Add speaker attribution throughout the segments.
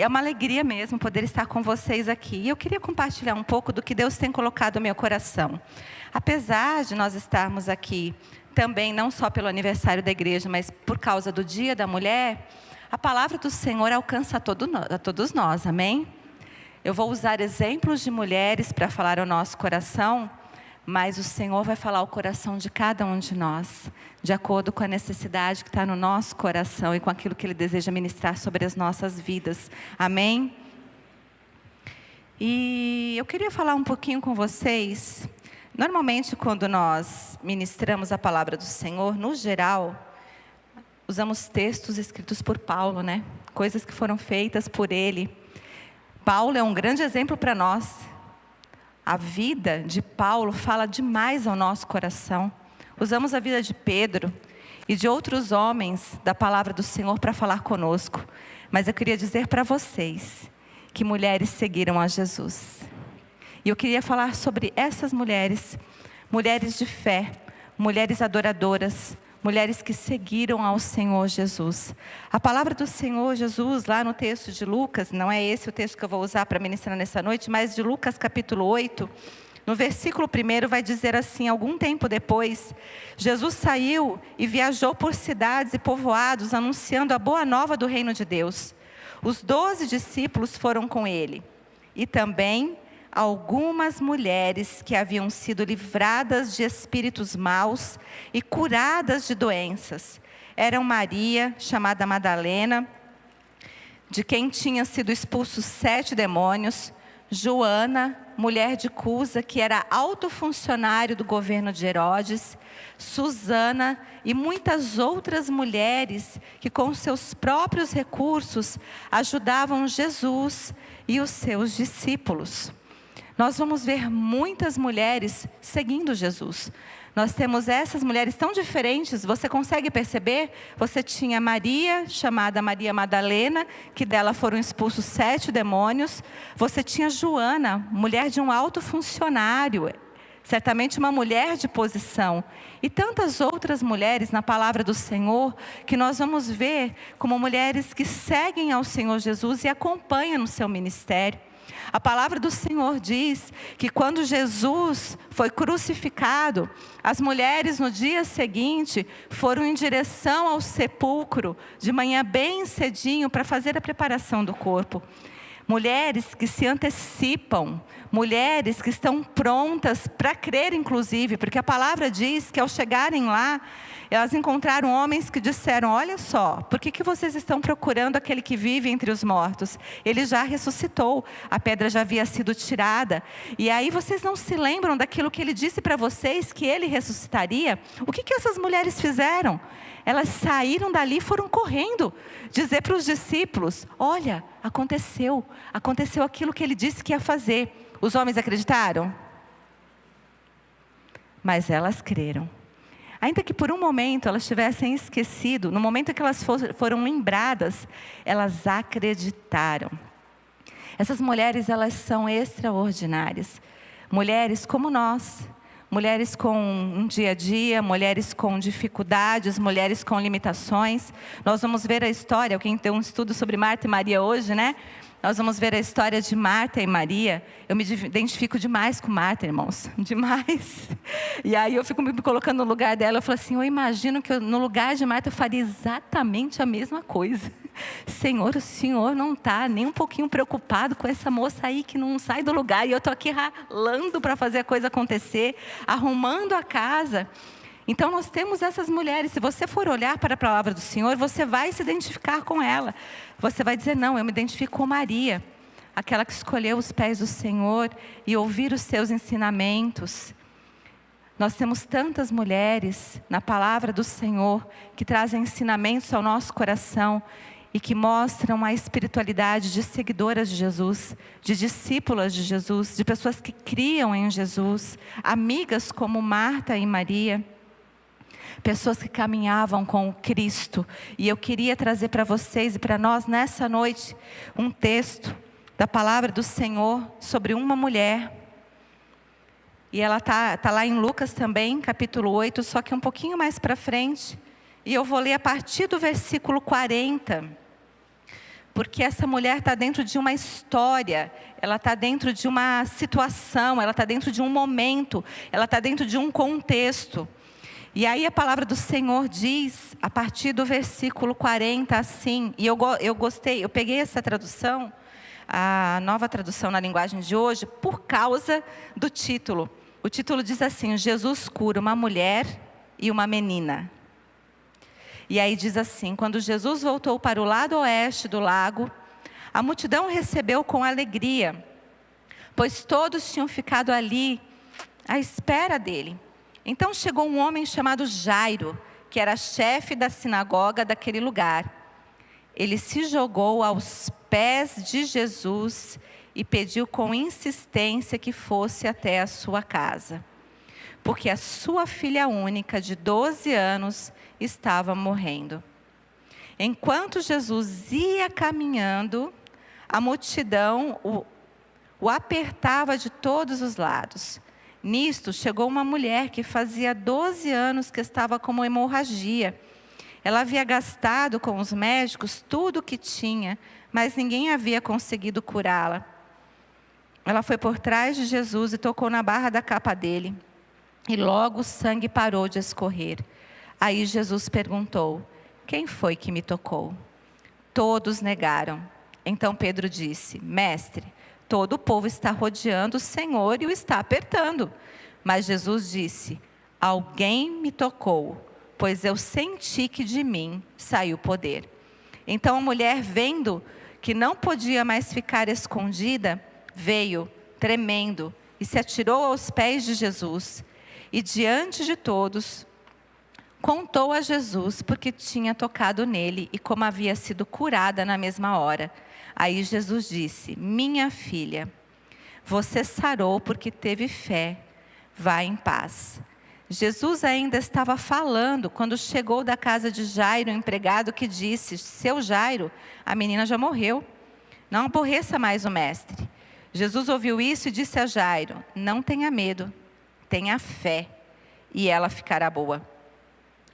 Speaker 1: E é uma alegria mesmo poder estar com vocês aqui. E eu queria compartilhar um pouco do que Deus tem colocado no meu coração. Apesar de nós estarmos aqui também, não só pelo aniversário da igreja, mas por causa do Dia da Mulher, a palavra do Senhor alcança a todos nós, amém? Eu vou usar exemplos de mulheres para falar ao nosso coração, mas o Senhor vai falar ao coração de cada um de nós, de acordo com a necessidade que está no nosso coração e com aquilo que Ele deseja ministrar sobre as nossas vidas, amém? E eu queria falar um pouquinho com vocês. Normalmente, quando nós ministramos a palavra do Senhor, no geral, usamos textos escritos por Paulo, né? Coisas que foram feitas por ele. Paulo é um grande exemplo para nós. A vida de Paulo fala demais ao nosso coração. Usamos a vida de Pedro e de outros homens da palavra do Senhor para falar conosco. Mas eu queria dizer para vocês que mulheres seguiram a Jesus. E eu queria falar sobre essas mulheres, mulheres de fé, mulheres adoradoras, mulheres que seguiram ao Senhor Jesus. A palavra do Senhor Jesus, lá no texto de Lucas, não é esse o texto que eu vou usar para ministrar nessa noite, mas de Lucas capítulo 8, no versículo 1 vai dizer assim: algum tempo depois, Jesus saiu e viajou por cidades e povoados, anunciando a boa nova do reino de Deus. Os 12 discípulos foram com ele, e também algumas mulheres que haviam sido livradas de espíritos maus e curadas de doenças. Eram Maria, chamada Madalena, de quem tinham sido expulsos 7 demônios, Joana, mulher de Cusa, que era alto funcionário do governo de Herodes, Susana e muitas outras mulheres que com seus próprios recursos ajudavam Jesus e os seus discípulos. Nós vamos ver muitas mulheres seguindo Jesus. Nós temos essas mulheres tão diferentes, você consegue perceber? Você tinha Maria, chamada Maria Madalena, que dela foram expulsos 7 demônios. Você tinha Joana, mulher de um alto funcionário, certamente uma mulher de posição. E tantas outras mulheres na palavra do Senhor, que nós vamos ver como mulheres que seguem ao Senhor Jesus e acompanham no seu ministério. A palavra do Senhor diz que quando Jesus foi crucificado, as mulheres no dia seguinte foram em direção ao sepulcro, de manhã bem cedinho, para fazer a preparação do corpo. Mulheres que se antecipam, mulheres que estão prontas para crer inclusive, porque a palavra diz que ao chegarem lá, elas encontraram homens que disseram: olha só, por que vocês estão procurando aquele que vive entre os mortos? Ele já ressuscitou, a pedra já havia sido tirada. E aí vocês não se lembram daquilo que ele disse para vocês, que ele ressuscitaria? O que essas mulheres fizeram? Elas saíram dali e foram correndo dizer para os discípulos: olha, aconteceu aquilo que ele disse que ia fazer. Os homens acreditaram? Mas elas creram. Ainda que por um momento elas tivessem esquecido, no momento que elas foram lembradas, elas acreditaram. Essas mulheres, elas são extraordinárias. Mulheres como nós, mulheres com um dia a dia, mulheres com dificuldades, mulheres com limitações. Nós vamos ver a história, quem tem um estudo sobre Marta e Maria hoje, né? Nós vamos ver a história de Marta e Maria. Eu me identifico demais com Marta, irmãos, demais. E aí eu fico me colocando no lugar dela, eu falo assim: eu imagino que no lugar de Marta eu faria exatamente a mesma coisa. Senhor, o Senhor não está nem um pouquinho preocupado com essa moça aí que não sai do lugar, e eu estou aqui ralando para fazer a coisa acontecer, arrumando a casa. Então nós temos essas mulheres. Se você for olhar para a palavra do Senhor, você vai se identificar com ela. Você vai dizer: não, eu me identifico com Maria, aquela que escolheu os pés do Senhor e ouvir os seus ensinamentos. Nós temos tantas mulheres na palavra do Senhor que trazem ensinamentos ao nosso coração e que mostram a espiritualidade de seguidoras de Jesus, de discípulas de Jesus, de pessoas que criam em Jesus, amigas como Marta e Maria. Pessoas que caminhavam com o Cristo. E eu queria trazer para vocês e para nós nessa noite um texto da palavra do Senhor sobre uma mulher. E ela tá lá em Lucas também, capítulo 8, só que um pouquinho mais para frente. E eu vou ler a partir do versículo 40. Porque essa mulher está dentro de uma história, ela está dentro de uma situação, ela está dentro de um momento, ela está dentro de um contexto. E aí a palavra do Senhor diz, a partir do versículo 40, assim, e eu gostei, eu peguei essa tradução, a nova tradução na linguagem de hoje, por causa do título. O título diz assim: Jesus cura uma mulher e uma menina. E aí diz assim: quando Jesus voltou para o lado oeste do lago, a multidão o recebeu com alegria, pois todos tinham ficado ali à espera dele. Então chegou um homem chamado Jairo, que era chefe da sinagoga daquele lugar. Ele se jogou aos pés de Jesus e pediu com insistência que fosse até a sua casa, porque a sua filha única, de 12 anos, estava morrendo. Enquanto Jesus ia caminhando, a multidão o apertava de todos os lados. Nisto, chegou uma mulher que fazia 12 anos que estava com uma hemorragia. Ela havia gastado com os médicos tudo o que tinha, mas ninguém havia conseguido curá-la. Ela foi por trás de Jesus e tocou na barra da capa dele. E logo o sangue parou de escorrer. Aí Jesus perguntou: quem foi que me tocou? Todos negaram. Então Pedro disse: mestre, todo o povo está rodeando o Senhor e o está apertando. Mas Jesus disse: alguém me tocou, pois eu senti que de mim saiu poder. Então a mulher, vendo que não podia mais ficar escondida, veio, tremendo, e se atirou aos pés de Jesus. E diante de todos, contou a Jesus porque tinha tocado nele e como havia sido curada na mesma hora. Aí Jesus disse: minha filha, você sarou porque teve fé, vá em paz. Jesus ainda estava falando quando chegou da casa de Jairo, o empregado, que disse: seu Jairo, a menina já morreu, não aborreça mais o mestre. Jesus ouviu isso e disse a Jairo: não tenha medo, tenha fé, e ela ficará boa.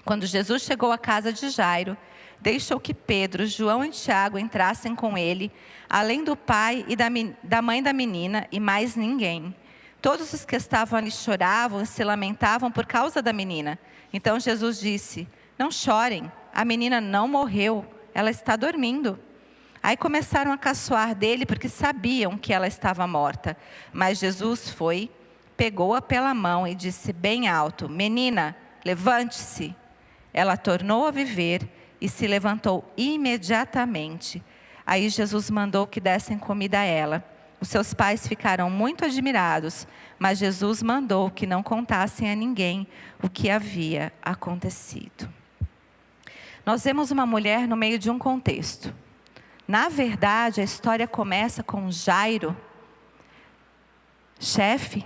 Speaker 1: Quando Jesus chegou à casa de Jairo, deixou que Pedro, João e Tiago entrassem com ele, além do pai e da mãe da menina, e mais ninguém. Todos os que estavam ali choravam e se lamentavam por causa da menina. Então Jesus disse: não chorem, a menina não morreu, ela está dormindo. Aí começaram a caçoar dele porque sabiam que ela estava morta. Mas Jesus foi, pegou-a pela mão e disse bem alto: menina, levante-se. Ela tornou a viver e se levantou imediatamente. Aí Jesus mandou que dessem comida a ela. Os seus pais ficaram muito admirados, mas Jesus mandou que não contassem a ninguém o que havia acontecido. Nós vemos uma mulher no meio de um contexto. Na verdade, a história começa com Jairo, chefe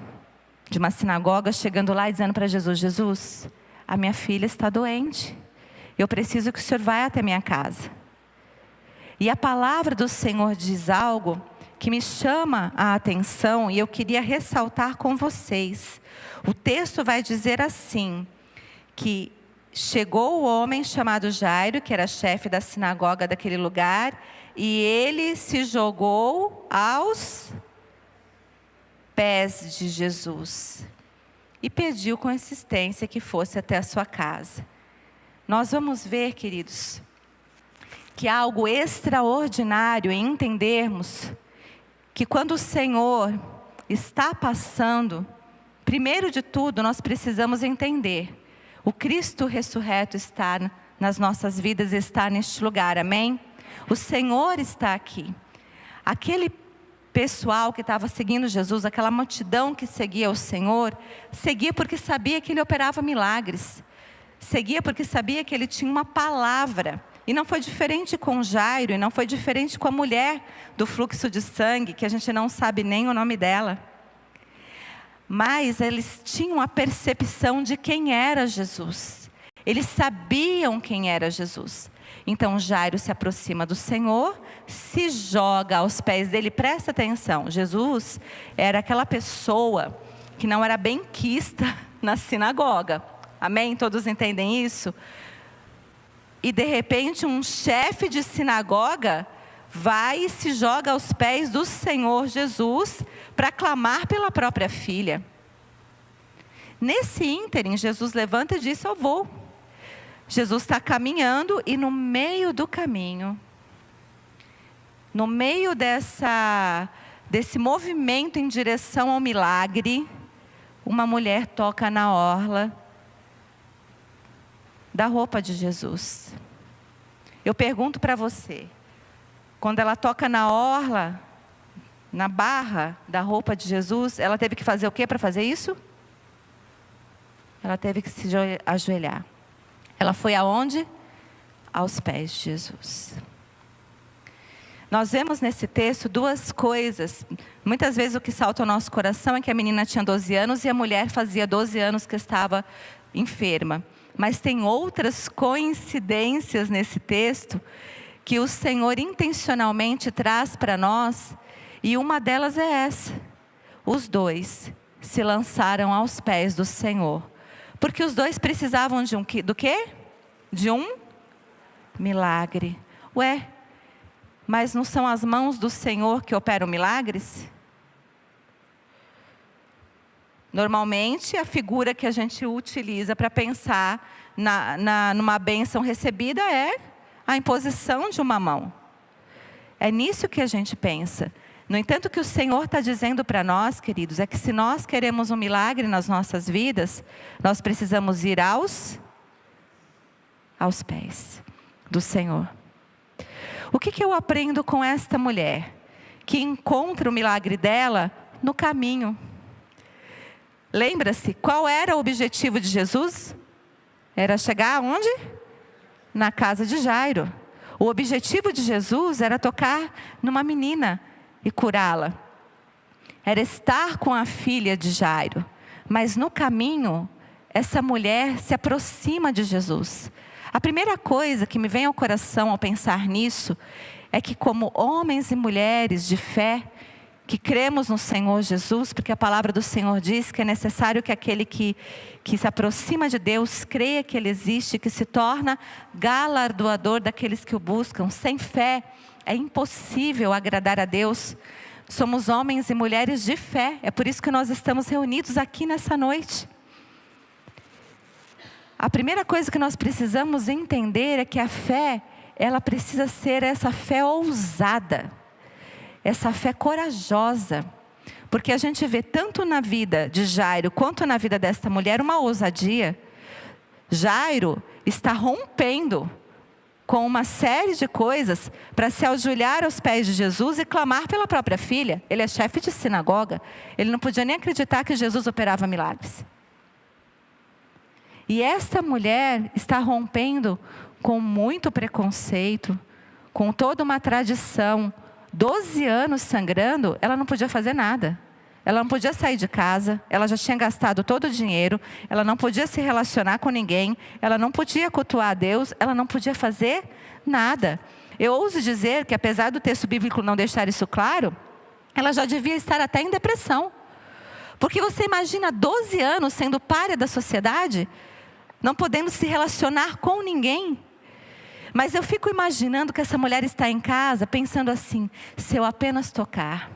Speaker 1: de uma sinagoga, chegando lá e dizendo para Jesus: Jesus, a minha filha está doente, eu preciso que o Senhor vá até minha casa. E a palavra do Senhor diz algo que me chama a atenção e eu queria ressaltar com vocês. O texto vai dizer assim, que chegou o homem chamado Jairo, que era chefe da sinagoga daquele lugar, e ele se jogou aos pés de Jesus e pediu com insistência que fosse até a sua casa. Nós vamos ver, queridos, que há algo extraordinário em entendermos que quando o Senhor está passando, primeiro de tudo nós precisamos entender: o Cristo ressurreto está nas nossas vidas, está neste lugar, amém? O Senhor está aqui. Aquele pessoal que estava seguindo Jesus, aquela multidão que seguia o Senhor, seguia porque sabia que Ele operava milagres, seguia porque sabia que Ele tinha uma palavra. E não foi diferente com Jairo, e não foi diferente com a mulher do fluxo de sangue, que a gente não sabe nem o nome dela. Mas eles tinham a percepção de quem era Jesus. Eles sabiam quem era Jesus. Então Jairo se aproxima do Senhor, se joga aos pés dele. Presta atenção, Jesus era aquela pessoa que não era benquista na sinagoga. Amém? Todos entendem isso? E de repente um chefe de sinagoga vai e se joga aos pés do Senhor Jesus para clamar pela própria filha. Nesse ínterim, Jesus levanta e diz: eu vou. Jesus está caminhando e no meio do caminho, no meio desse movimento em direção ao milagre, uma mulher toca na orla da roupa de Jesus. Eu pergunto para você, quando ela toca na orla, na barra da roupa de Jesus, ela teve que fazer o que para fazer isso? Ela teve que se ajoelhar. Ela foi aonde? Aos pés de Jesus. Nós vemos nesse texto duas coisas. Muitas vezes o que salta ao nosso coração é que a menina tinha 12 anos e a mulher fazia 12 anos que estava enferma. Mas tem outras coincidências nesse texto que o Senhor intencionalmente traz para nós, e uma delas é essa: os dois se lançaram aos pés do Senhor, porque os dois precisavam do quê? De um milagre. Ué, mas não são as mãos do Senhor que operam milagres? Normalmente, a figura que a gente utiliza para pensar numa bênção recebida é a imposição de uma mão. É nisso que a gente pensa. No entanto, o que o Senhor está dizendo para nós, queridos, é que se nós queremos um milagre nas nossas vidas, nós precisamos ir aos pés do Senhor. O que eu aprendo com esta mulher? Que encontra o milagre dela no caminho. Lembra-se, qual era o objetivo de Jesus? Era chegar aonde? Na casa de Jairo. O objetivo de Jesus era tocar numa menina e curá-la. Era estar com a filha de Jairo. Mas no caminho, essa mulher se aproxima de Jesus. A primeira coisa que me vem ao coração ao pensar nisso é que, como homens e mulheres de fé, que cremos no Senhor Jesus, porque a palavra do Senhor diz que é necessário que aquele que se aproxima de Deus creia que Ele existe, que se torna galardoador daqueles que o buscam. Sem fé é impossível agradar a Deus. Somos homens e mulheres de fé, é por isso que nós estamos reunidos aqui nessa noite. A primeira coisa que nós precisamos entender é que a fé, ela precisa ser essa fé ousada, essa fé corajosa, porque a gente vê tanto na vida de Jairo quanto na vida desta mulher uma ousadia. Jairo está rompendo com uma série de coisas para se ajoelhar aos pés de Jesus e clamar pela própria filha. Ele é chefe de sinagoga, ele não podia nem acreditar que Jesus operava milagres. E esta mulher está rompendo com muito preconceito, com toda uma tradição. 12 anos sangrando, ela não podia fazer nada. Ela não podia sair de casa, ela já tinha gastado todo o dinheiro, ela não podia se relacionar com ninguém, ela não podia cultuar a Deus, ela não podia fazer nada. Eu ouso dizer que, apesar do texto bíblico não deixar isso claro, ela já devia estar até em depressão. Porque você imagina 12 anos sendo pária da sociedade, não podendo se relacionar com ninguém. Mas eu fico imaginando que essa mulher está em casa pensando assim: se eu apenas tocar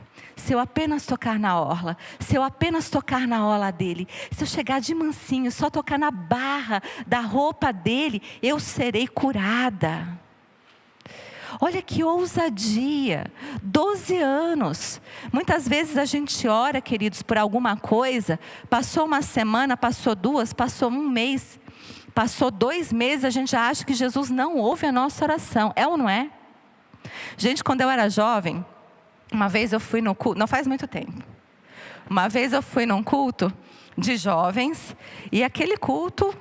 Speaker 1: na orla, se eu apenas tocar na orla dele, se eu chegar de mansinho, só tocar na barra da roupa dele, eu serei curada. Olha que ousadia, 12 anos. Muitas vezes a gente ora, queridos, por alguma coisa, passou uma semana, passou duas, passou um mês, passou 2 meses, a gente já acha que Jesus não ouve a nossa oração. É ou não é? Gente, quando eu era jovem, uma vez eu fui no culto, não faz muito tempo. Uma vez eu fui num culto de jovens, e aquele culto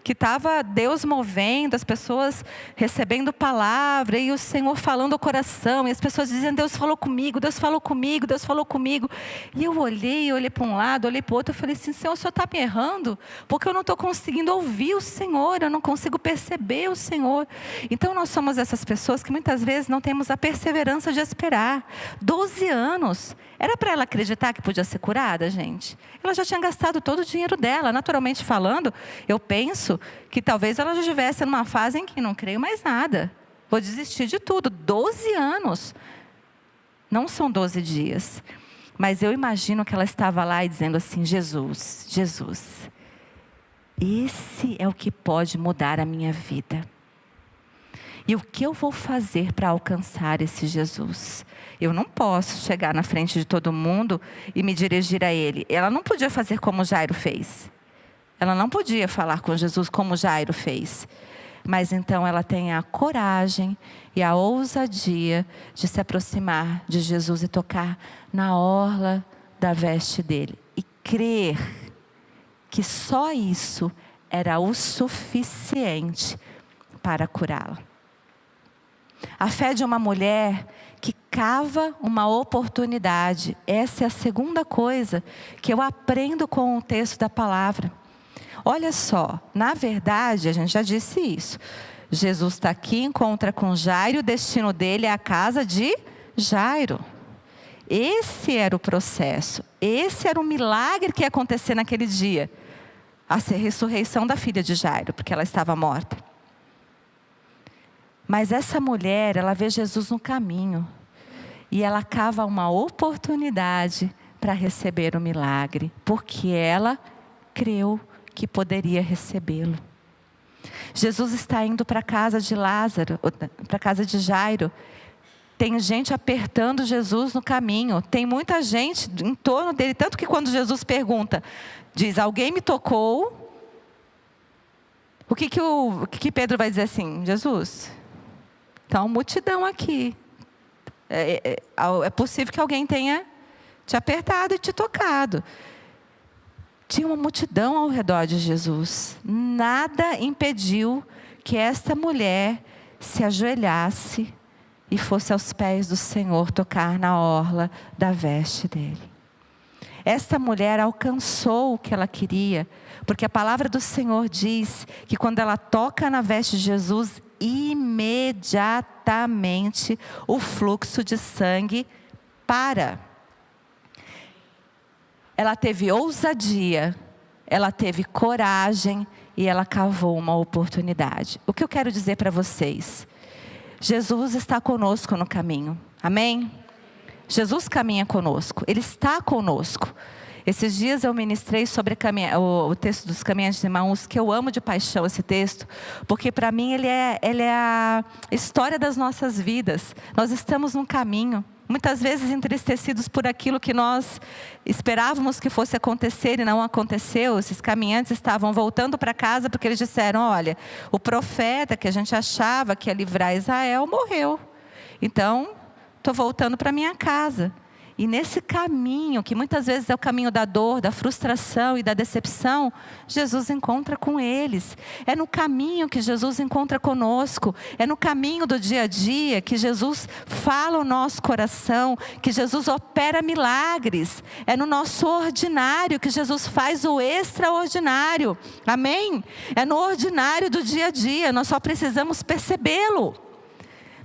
Speaker 1: que estava Deus movendo, as pessoas recebendo palavra, e o Senhor falando ao coração, e as pessoas dizendo: Deus falou comigo, Deus falou comigo, Deus falou comigo. E eu olhei para um lado, olhei para o outro, eu falei assim: Senhor, o Senhor está me errando? Porque eu não estou conseguindo ouvir o Senhor, eu não consigo perceber o Senhor. Então nós somos essas pessoas que muitas vezes não temos a perseverança de esperar. 12 anos, era para ela acreditar que podia ser curada, gente? Ela já tinha gastado todo o dinheiro dela. Naturalmente falando, eu penso que talvez ela já estivesse numa fase em que não creio mais nada. vou desistir de tudo. 12 anos. Não são 12 dias. Mas eu imagino que ela estava lá e dizendo assim: Jesus, Jesus, esse é o que pode mudar a minha vida. E o que eu vou fazer para alcançar esse Jesus? Eu não posso chegar na frente de todo mundo e me dirigir a Ele. Ela não podia fazer como Jairo fez. Ela não podia falar com Jesus como Jairo fez. Mas então ela tem a coragem e a ousadia de se aproximar de Jesus e tocar na orla da veste dele. E crer que só isso era o suficiente para curá-la. A fé de uma mulher que cava uma oportunidade. Essa é a segunda coisa que eu aprendo com o texto da palavra. Olha só, na verdade, a gente já disse isso. Jesus está aqui, encontra com Jairo, o destino dele é a casa de Jairo. Esse era o processo, esse era o milagre que ia acontecer naquele dia. A ressurreição da filha de Jairo, porque ela estava morta. Mas essa mulher, ela vê Jesus no caminho. E ela cava uma oportunidade para receber o milagre. Porque ela creu que poderia recebê-lo. Jesus está indo para a casa de Lázaro, para a casa de Jairo. Tem gente apertando Jesus no caminho. Tem muita gente em torno dele. Tanto que quando Jesus pergunta, diz: alguém me tocou. O que Pedro vai dizer assim? Jesus, está uma multidão aqui. É possível que alguém tenha te apertado e te tocado. Tinha uma multidão ao redor de Jesus. Nada impediu que esta mulher se ajoelhasse e fosse aos pés do Senhor tocar na orla da veste dele. Esta mulher alcançou o que ela queria, porque a palavra do Senhor diz que quando ela toca na veste de Jesus, imediatamente o fluxo de sangue para. Ela teve ousadia, ela teve coragem e ela cavou uma oportunidade. O que eu quero dizer para vocês? Jesus está conosco no caminho, amém? Jesus caminha conosco, Ele está conosco. Esses dias eu ministrei sobre o texto dos Caminhantes de Emaús, que eu amo de paixão esse texto, porque para mim ele é a história das nossas vidas. Nós estamos num caminho, muitas vezes entristecidos por aquilo que nós esperávamos que fosse acontecer e não aconteceu. Esses caminhantes estavam voltando para casa porque eles disseram: olha, o profeta que a gente achava que ia livrar Israel morreu. Então, estou voltando para minha casa. E nesse caminho, que muitas vezes é o caminho da dor, da frustração e da decepção, Jesus encontra com eles. É no caminho que Jesus encontra conosco. É no caminho do dia a dia que Jesus fala o nosso coração, que Jesus opera milagres. É no nosso ordinário que Jesus faz o extraordinário. Amém? É no ordinário do dia a dia, nós só precisamos percebê-lo.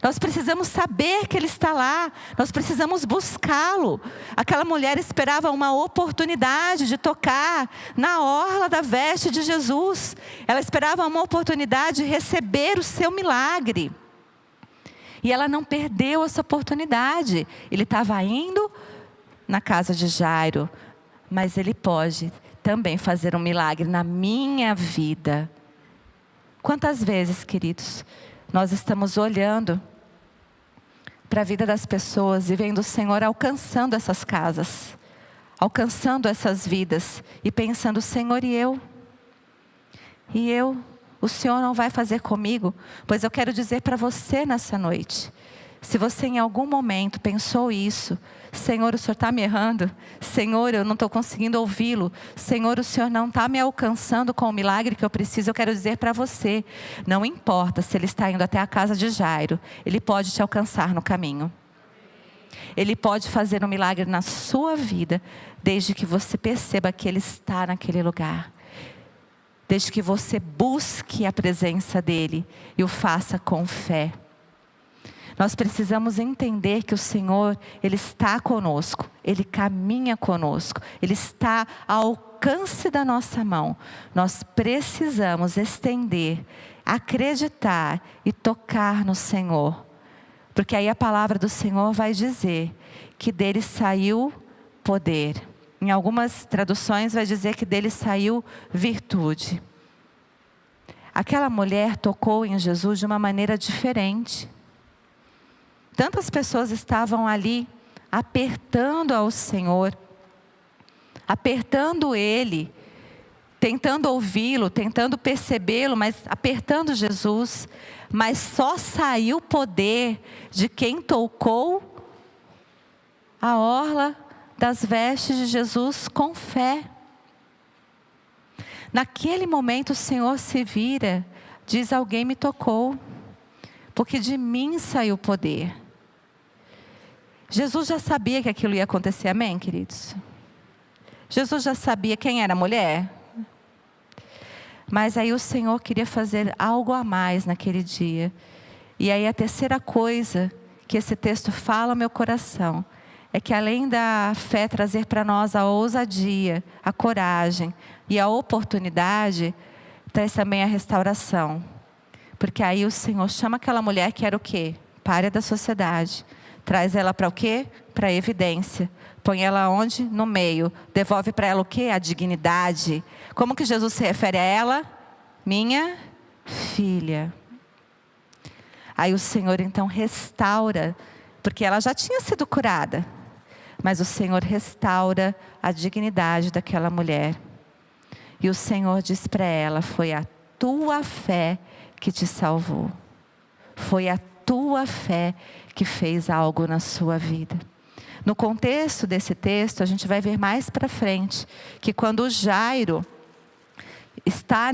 Speaker 1: Nós precisamos saber que Ele está lá. Nós precisamos buscá-lo. Aquela mulher esperava uma oportunidade de tocar na orla da veste de Jesus. Ela esperava uma oportunidade de receber o seu milagre. E ela não perdeu essa oportunidade. Ele estava indo na casa de Jairo. Mas Ele pode também fazer um milagre na minha vida. Quantas vezes, queridos, nós estamos olhando para a vida das pessoas e vendo o Senhor alcançando essas casas, alcançando essas vidas e pensando: Senhor, e eu? O Senhor não vai fazer comigo? Pois eu quero dizer para você nessa noite, se você em algum momento pensou isso: Senhor, o Senhor está me errando. Senhor, eu não estou conseguindo ouvi-lo. Senhor, o Senhor não está me alcançando com o milagre que eu preciso. Eu quero dizer para você, não importa se Ele está indo até a casa de Jairo, Ele pode te alcançar no caminho. Ele pode fazer um milagre na sua vida, desde que você perceba que Ele está naquele lugar. Desde que você busque a presença dEle e o faça com fé. Nós precisamos entender que o Senhor, Ele está conosco, Ele caminha conosco, Ele está ao alcance da nossa mão. Nós precisamos estender acreditar e tocar no Senhor. Porque aí a palavra do Senhor vai dizer que dele saiu poder. Em algumas traduções vai dizer que dele saiu virtude. Aquela mulher tocou em Jesus de uma maneira diferente. Tantas pessoas estavam ali apertando ao Senhor, apertando Ele, tentando ouvi-lo, tentando percebê-lo, mas apertando Jesus. Mas só saiu poder de quem tocou a orla das vestes de Jesus com fé. Naquele momento o Senhor se vira, diz: alguém me tocou, porque de mim saiu poder. Jesus já sabia que aquilo ia acontecer, amém, queridos? Jesus já sabia quem era a mulher. Mas aí o Senhor queria fazer algo a mais naquele dia. E aí a terceira coisa que esse texto fala ao meu coração é que além da fé trazer para nós a ousadia, a coragem e a oportunidade, traz também a restauração. Porque aí o Senhor chama aquela mulher que era o quê? Pária da sociedade. Traz ela para o quê? Para a evidência. Põe ela onde? No meio. Devolve para ela o quê? A dignidade. Como que Jesus se refere a ela? Minha filha. Aí o Senhor então restaura, porque ela já tinha sido curada. Mas o Senhor restaura a dignidade daquela mulher. E o Senhor diz para ela: foi a tua fé que te salvou. Foi a tua fé que fez algo na sua vida. No contexto desse texto, a gente vai ver mais para frente, que quando o Jairo está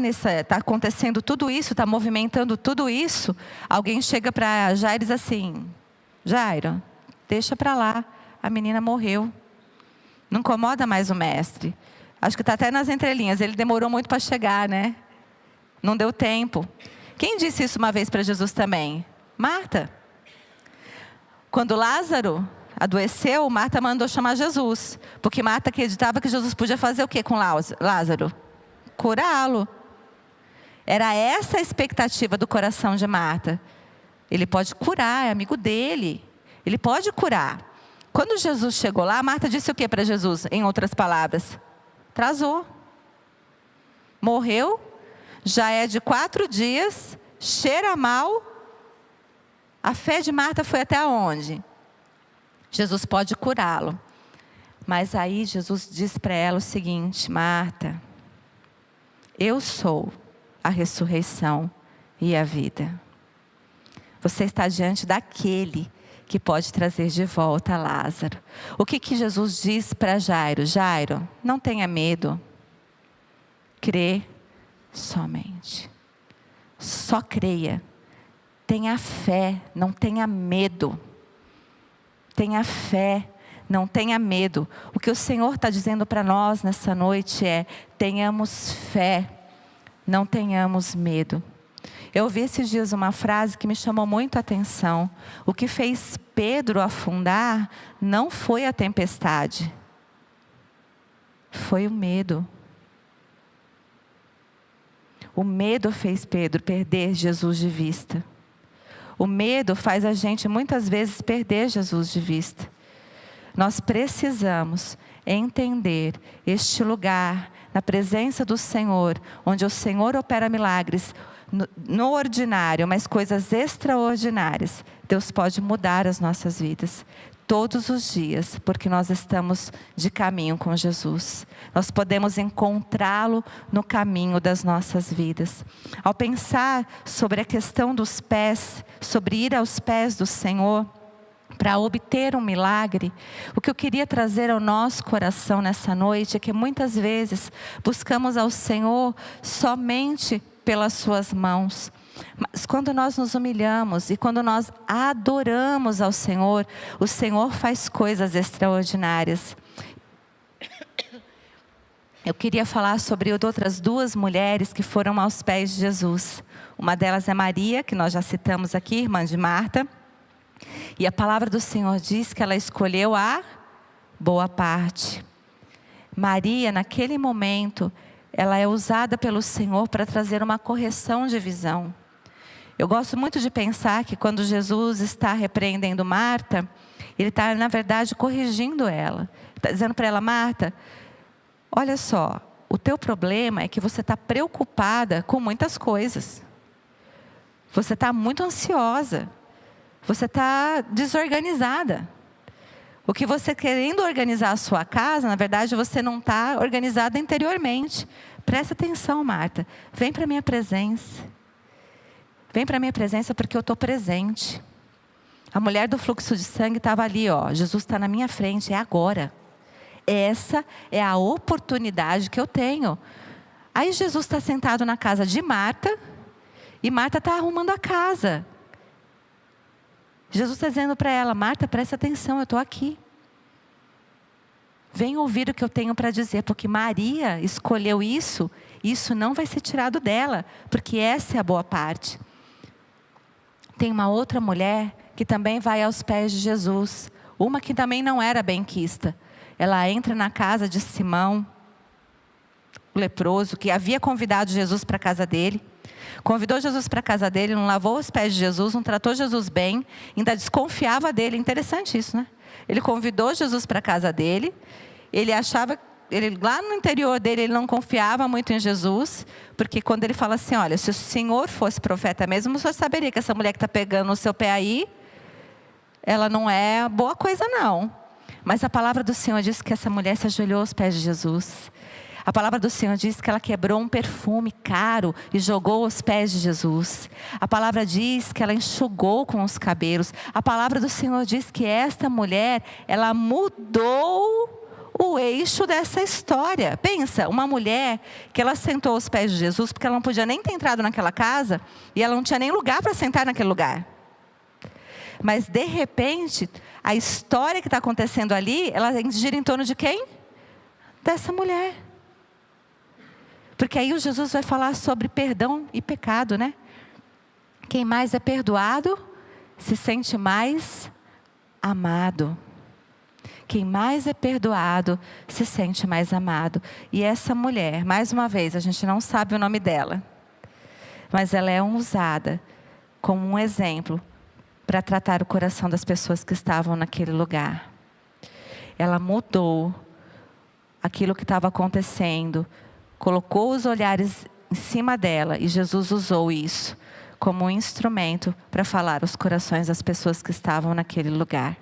Speaker 1: acontecendo tudo isso, está movimentando tudo isso, alguém chega para Jairo e diz assim: Jairo, deixa para lá, a menina morreu. Não incomoda mais o mestre. Acho que está até nas entrelinhas, ele demorou muito para chegar, né? Não deu tempo. Quem disse isso uma vez para Jesus também? Marta. Quando Lázaro adoeceu, Marta mandou chamar Jesus. Porque Marta acreditava que Jesus podia fazer o que com Lázaro? Curá-lo. Era essa a expectativa do coração de Marta. Ele pode curar, é amigo dele. Ele pode curar. Quando Jesus chegou lá, Marta disse o que para Jesus? Em outras palavras, atrasou. Morreu, já é de 4 dias, cheira mal. A fé de Marta foi até onde? Jesus pode curá-lo. Mas aí Jesus diz para ela o seguinte: Marta, eu sou a ressurreição e a vida. Você está diante daquele que pode trazer de volta Lázaro. O que Jesus diz para Jairo? Jairo, não tenha medo. Crê somente. Só creia. Tenha fé, não tenha medo. Tenha fé, não tenha medo. O que o Senhor está dizendo para nós nessa noite é: tenhamos fé, não tenhamos medo. Eu ouvi esses dias uma frase que me chamou muito a atenção. O que fez Pedro afundar não foi a tempestade, foi o medo. O medo fez Pedro perder Jesus de vista. O medo faz a gente muitas vezes perder Jesus de vista. Nós precisamos entender este lugar, na presença do Senhor, onde o Senhor opera milagres no ordinário, mas coisas extraordinárias. Deus pode mudar as nossas vidas todos os dias, porque nós estamos de caminho com Jesus. Nós podemos encontrá-lo no caminho das nossas vidas. Ao pensar sobre a questão dos pés, sobre ir aos pés do Senhor para obter um milagre, o que eu queria trazer ao nosso coração nessa noite é que muitas vezes buscamos ao Senhor somente pelas suas mãos. Mas quando nós nos humilhamos e quando nós adoramos ao Senhor, o Senhor faz coisas extraordinárias. Eu queria falar sobre outras 2 mulheres que foram aos pés de Jesus. Uma delas é Maria, que nós já citamos aqui, irmã de Marta. E a palavra do Senhor diz que ela escolheu a boa parte. Maria, naquele momento, ela é usada pelo Senhor para trazer uma correção de visão. Eu gosto muito de pensar que quando Jesus está repreendendo Marta, Ele está, na verdade, corrigindo ela. Está dizendo para ela: Marta, olha só, o teu problema é que você está preocupada com muitas coisas. Você está muito ansiosa. Você está desorganizada. O que você querendo organizar a sua casa, na verdade você não está organizada interiormente. Presta atenção, Marta. Vem para a minha presença. Vem para a minha presença porque eu estou presente. A mulher do fluxo de sangue estava ali, ó. Jesus está na minha frente, é agora. Essa é a oportunidade que eu tenho. Aí Jesus está sentado na casa de Marta. E Marta está arrumando a casa. Jesus está dizendo para ela: Marta, presta atenção, eu estou aqui. Vem ouvir o que eu tenho para dizer, porque Maria escolheu isso, e isso não vai ser tirado dela, porque essa é a boa parte. Tem uma outra mulher que também vai aos pés de Jesus, uma que também não era benquista. Ela entra na casa de Simão, o leproso, que havia convidado Jesus para a casa dele. Convidou Jesus para a casa dele, não lavou os pés de Jesus, não tratou Jesus bem, ainda desconfiava dele. Interessante isso, né? Ele convidou Jesus para a casa dele, ele achava, lá no interior dele, ele não confiava muito em Jesus, porque quando ele fala assim: olha, se o Senhor fosse profeta mesmo, o Senhor saberia que essa mulher que está pegando no seu pé aí, ela não é boa coisa não. Mas a palavra do Senhor diz que essa mulher se ajoelhou aos pés de Jesus. A palavra do Senhor diz que ela quebrou um perfume caro e jogou aos pés de Jesus. A palavra diz que ela enxugou com os cabelos. A palavra do Senhor diz que esta mulher, ela mudou o eixo dessa história. Pensa, uma mulher que ela sentou aos pés de Jesus, porque ela não podia nem ter entrado naquela casa, e ela não tinha nem lugar para sentar naquele lugar. Mas de repente, a história que está acontecendo ali, ela gira em torno de quem? Dessa mulher. Porque aí o Jesus vai falar sobre perdão e pecado, né? Quem mais é perdoado, se sente mais amado. Quem mais é perdoado, se sente mais amado. E essa mulher, mais uma vez, a gente não sabe o nome dela, mas ela é usada como um exemplo para tratar o coração das pessoas que estavam naquele lugar. Ela mudou aquilo que estava acontecendo, colocou os olhares em cima dela, e Jesus usou isso como um instrumento para falar aos corações das pessoas que estavam naquele lugar.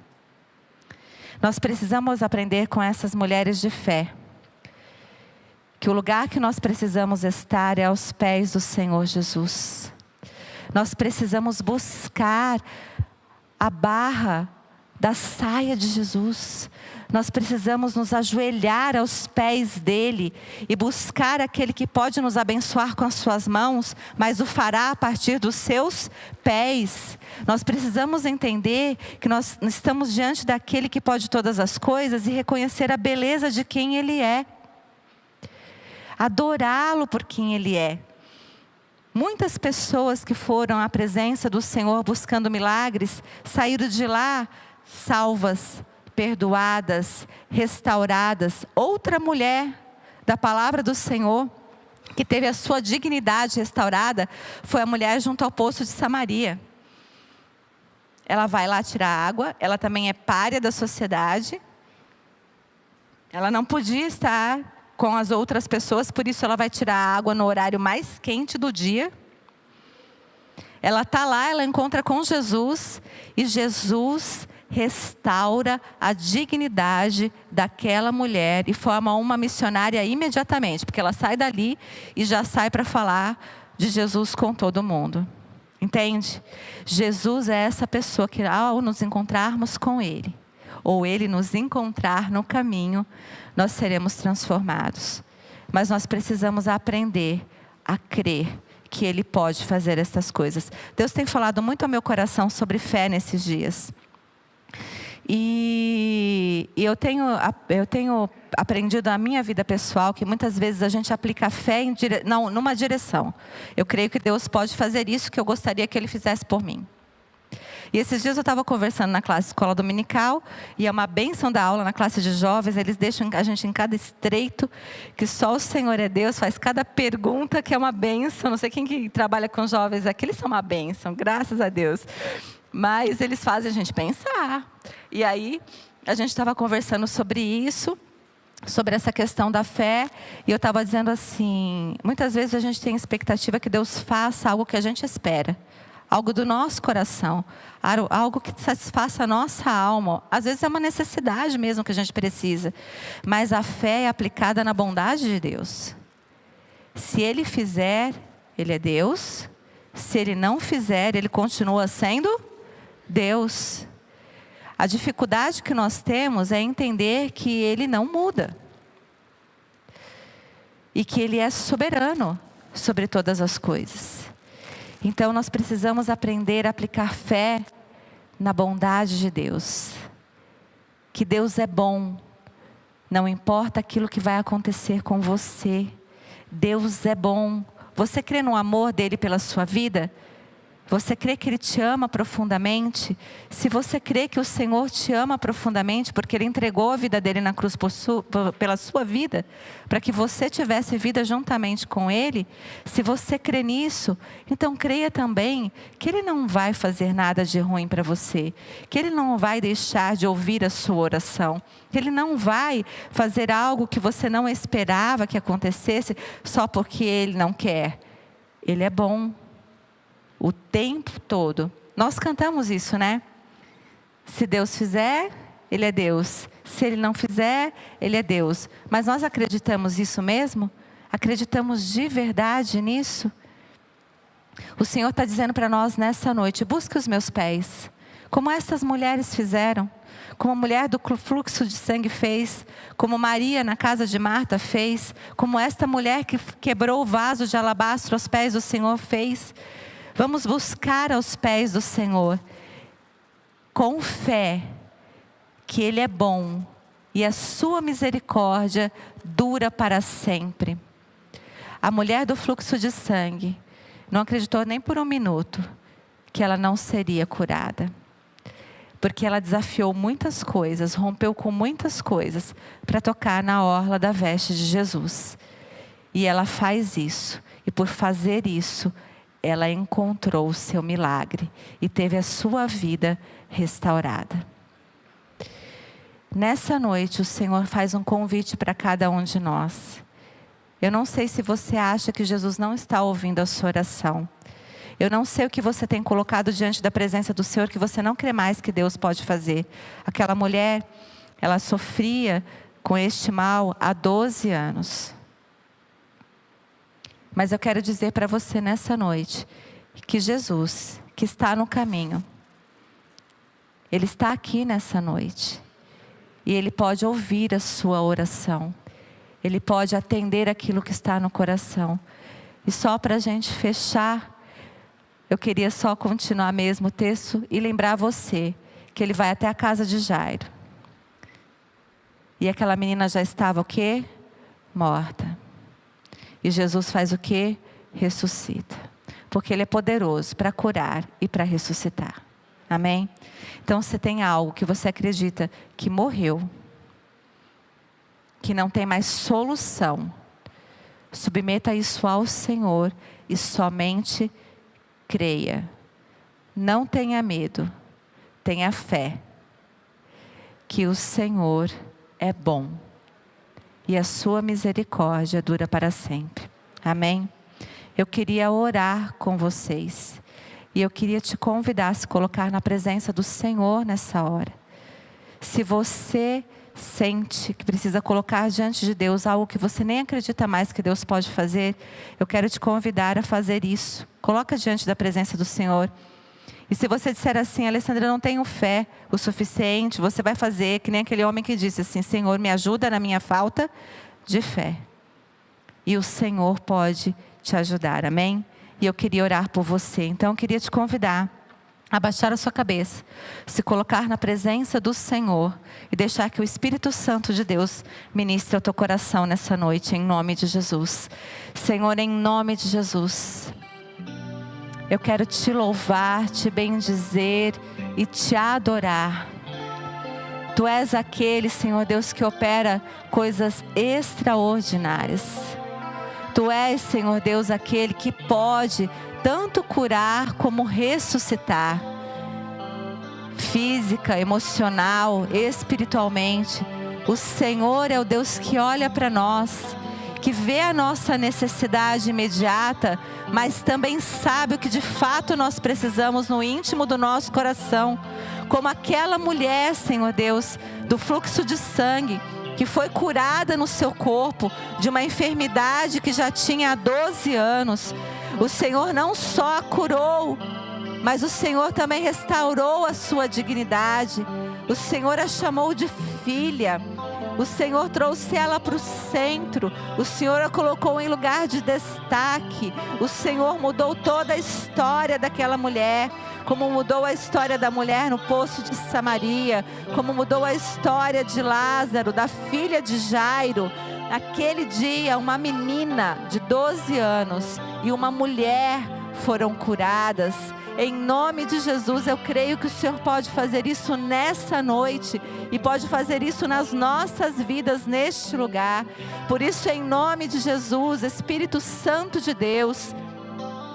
Speaker 1: Nós precisamos aprender com essas mulheres de fé, que o lugar que nós precisamos estar é aos pés do Senhor Jesus. Nós precisamos buscar a barra da saia de Jesus. Nós precisamos nos ajoelhar aos pés dele e buscar aquele que pode nos abençoar com as suas mãos, mas o fará a partir dos seus pés. Nós precisamos entender que nós estamos diante daquele que pode todas as coisas e reconhecer a beleza de quem ele é. Adorá-lo por quem ele é. Muitas pessoas que foram à presença do Senhor buscando milagres, saíram de lá salvas, perdoadas, restauradas. Outra mulher da palavra do Senhor, que teve a sua dignidade restaurada, foi a mulher junto ao poço de Samaria. Ela vai lá tirar água, ela também é pária da sociedade. Ela não podia estar com as outras pessoas, por isso ela vai tirar água no horário mais quente do dia. Ela está lá, ela encontra com Jesus, e Jesus restaura a dignidade daquela mulher e forma uma missionária imediatamente, porque ela sai dali e já sai para falar de Jesus com todo mundo. Entende? Jesus é essa pessoa que, ao nos encontrarmos com ele, ou ele nos encontrar no caminho, nós seremos transformados. Mas nós precisamos aprender a crer que ele pode fazer essas coisas. Deus tem falado muito ao meu coração sobre fé nesses dias. E eu tenho aprendido na minha vida pessoal que muitas vezes a gente aplica a fé numa direção. Eu creio que Deus pode fazer isso que eu gostaria que ele fizesse por mim. E esses dias eu estava conversando na classe escola dominical, e é uma bênção da aula na classe de jovens, eles deixam a gente em cada estreito, que só o Senhor é Deus, faz cada pergunta que é uma bênção. Não sei quem que trabalha com jovens aqui, eles são uma bênção, graças a Deus. Mas eles fazem a gente pensar. E aí, a gente estava conversando sobre isso, sobre essa questão da fé, e eu estava dizendo assim, muitas vezes a gente tem expectativa que Deus faça algo que a gente espera, algo do nosso coração, algo que satisfaça a nossa alma. Às vezes é uma necessidade mesmo que a gente precisa, mas a fé é aplicada na bondade de Deus. Se Ele fizer, Ele é Deus. Se Ele não fizer, Ele continua sendo Deus. A dificuldade que nós temos é entender que Ele não muda. E que Ele é soberano sobre todas as coisas. Então nós precisamos aprender a aplicar fé na bondade de Deus. Que Deus é bom. Não importa aquilo que vai acontecer com você. Deus é bom. Você crê no amor dEle pela sua vida? Você crê que Ele te ama profundamente? Se você crê que o Senhor te ama profundamente, porque Ele entregou a vida dEle na cruz pela sua vida, para que você tivesse vida juntamente com Ele, se você crê nisso, então creia também que Ele não vai fazer nada de ruim para você, que Ele não vai deixar de ouvir a sua oração, que Ele não vai fazer algo que você não esperava que acontecesse, só porque Ele não quer. Ele é bom. O tempo todo. Nós cantamos isso, né? Se Deus fizer, Ele é Deus. Se Ele não fizer, Ele é Deus. Mas nós acreditamos isso mesmo? Acreditamos de verdade nisso? O Senhor está dizendo para nós nessa noite: busque os meus pés. Como essas mulheres fizeram. Como a mulher do fluxo de sangue fez. Como Maria na casa de Marta fez. Como esta mulher que quebrou o vaso de alabastro aos pés do Senhor fez. Vamos buscar aos pés do Senhor, com fé, que Ele é bom, e a sua misericórdia dura para sempre. A mulher do fluxo de sangue, não acreditou nem por um minuto, que ela não seria curada. Porque ela desafiou muitas coisas, rompeu com muitas coisas, para tocar na orla da veste de Jesus. E ela faz isso, e por fazer isso, ela encontrou o seu milagre e teve a sua vida restaurada. Nessa noite o Senhor faz um convite para cada um de nós. Eu não sei se você acha que Jesus não está ouvindo a sua oração. Eu não sei o que você tem colocado diante da presença do Senhor que você não crê mais que Deus pode fazer. Aquela mulher, ela sofria com este mal há 12 anos. Mas eu quero dizer para você nessa noite, que Jesus, que está no caminho, Ele está aqui nessa noite. E Ele pode ouvir a sua oração. Ele pode atender aquilo que está no coração. E só para a gente fechar, eu queria só continuar mesmo o texto e lembrar você, que ele vai até a casa de Jairo. E aquela menina já estava o quê? Morta. E Jesus faz o quê? Ressuscita. Porque Ele é poderoso para curar e para ressuscitar. Amém? Então você tem algo que você acredita que morreu, que não tem mais solução. Submeta isso ao Senhor e somente creia. Não tenha medo, tenha fé. Que o Senhor é bom. E a sua misericórdia dura para sempre. Amém? Eu queria orar com vocês. E eu queria te convidar a se colocar na presença do Senhor nessa hora. Se você sente que precisa colocar diante de Deus algo que você nem acredita mais que Deus pode fazer, eu quero te convidar a fazer isso. Coloca diante da presença do Senhor. E se você disser assim: Alessandra, eu não tenho fé o suficiente, você vai fazer que nem aquele homem que disse assim: Senhor, me ajuda na minha falta de fé. E o Senhor pode te ajudar, amém? E eu queria orar por você, então eu queria te convidar a abaixar a sua cabeça, se colocar na presença do Senhor e deixar que o Espírito Santo de Deus ministre ao teu coração nessa noite, em nome de Jesus. Senhor, em nome de Jesus, eu quero te louvar, te bendizer, e te adorar. Tu és aquele, Senhor Deus, que opera coisas extraordinárias. Tu és, Senhor Deus, aquele que pode tanto curar como ressuscitar. Física, emocional, espiritualmente. O Senhor é o Deus que olha para nós, que vê a nossa necessidade imediata, mas também sabe o que de fato nós precisamos no íntimo do nosso coração. Como aquela mulher, Senhor Deus, do fluxo de sangue, que foi curada no seu corpo de uma enfermidade que já tinha há 12 anos. O Senhor não só a curou, mas o Senhor também restaurou a sua dignidade. O Senhor a chamou de filha. O Senhor trouxe ela para o centro. O Senhor a colocou em lugar de destaque. O Senhor mudou toda a história daquela mulher. Como mudou a história da mulher no poço de Samaria. Como mudou a história de Lázaro, da filha de Jairo. Naquele dia, uma menina de 12 anos e uma mulher foram curadas. Em nome de Jesus, eu creio que o Senhor pode fazer isso nessa noite e pode fazer isso nas nossas vidas neste lugar. Por isso, em nome de Jesus, Espírito Santo de Deus,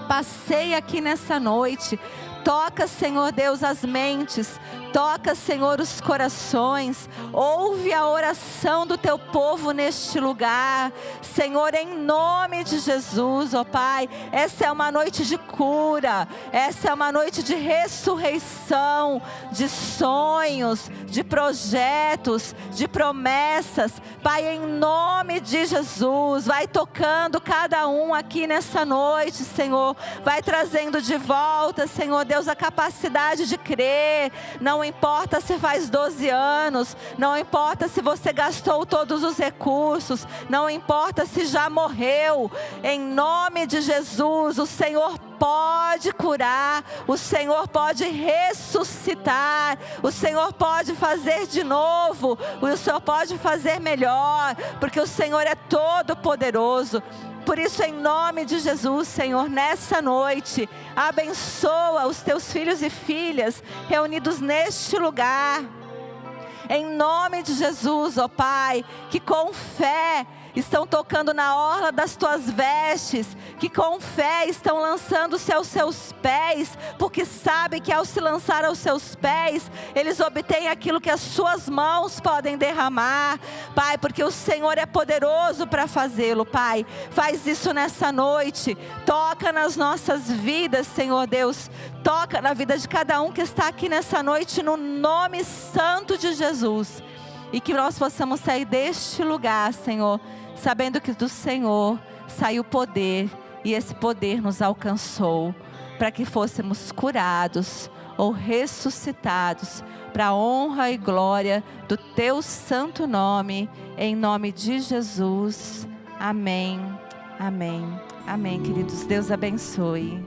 Speaker 1: passeia aqui nessa noite. Toca, Senhor Deus, as mentes. Toca, Senhor, os corações. Ouve a oração do teu povo neste lugar. Senhor, em nome de Jesus, ó Pai, essa é uma noite de cura. Essa é uma noite de ressurreição, de sonhos, de projetos, de promessas. Pai, em nome de Jesus, vai tocando cada um aqui nessa noite, Senhor. Vai trazendo de volta, Senhor Deus, a capacidade de crer. Não importa se faz 12 anos, não importa se você gastou todos os recursos, não importa se já morreu. Em nome de Jesus, o Senhor pode curar, o Senhor pode ressuscitar, o Senhor pode fazer de novo, o Senhor pode fazer melhor, porque o Senhor é todo poderoso. Por isso, em nome de Jesus, Senhor, nessa noite, abençoa os teus filhos e filhas reunidos neste lugar. Em nome de Jesus, ó Pai, que com fé estão tocando na orla das tuas vestes, que com fé estão lançando-se aos seus pés, porque sabem que ao se lançar aos seus pés, eles obtêm aquilo que as suas mãos podem derramar, Pai, porque o Senhor é poderoso para fazê-lo, Pai. Faz isso nessa noite, toca nas nossas vidas, Senhor Deus, toca na vida de cada um que está aqui nessa noite, no nome santo de Jesus, e que nós possamos sair deste lugar, Senhor, sabendo que do Senhor saiu poder, e esse poder nos alcançou, para que fôssemos curados ou ressuscitados, para a honra e glória do teu santo nome, em nome de Jesus. Amém, amém, amém, queridos. Deus abençoe.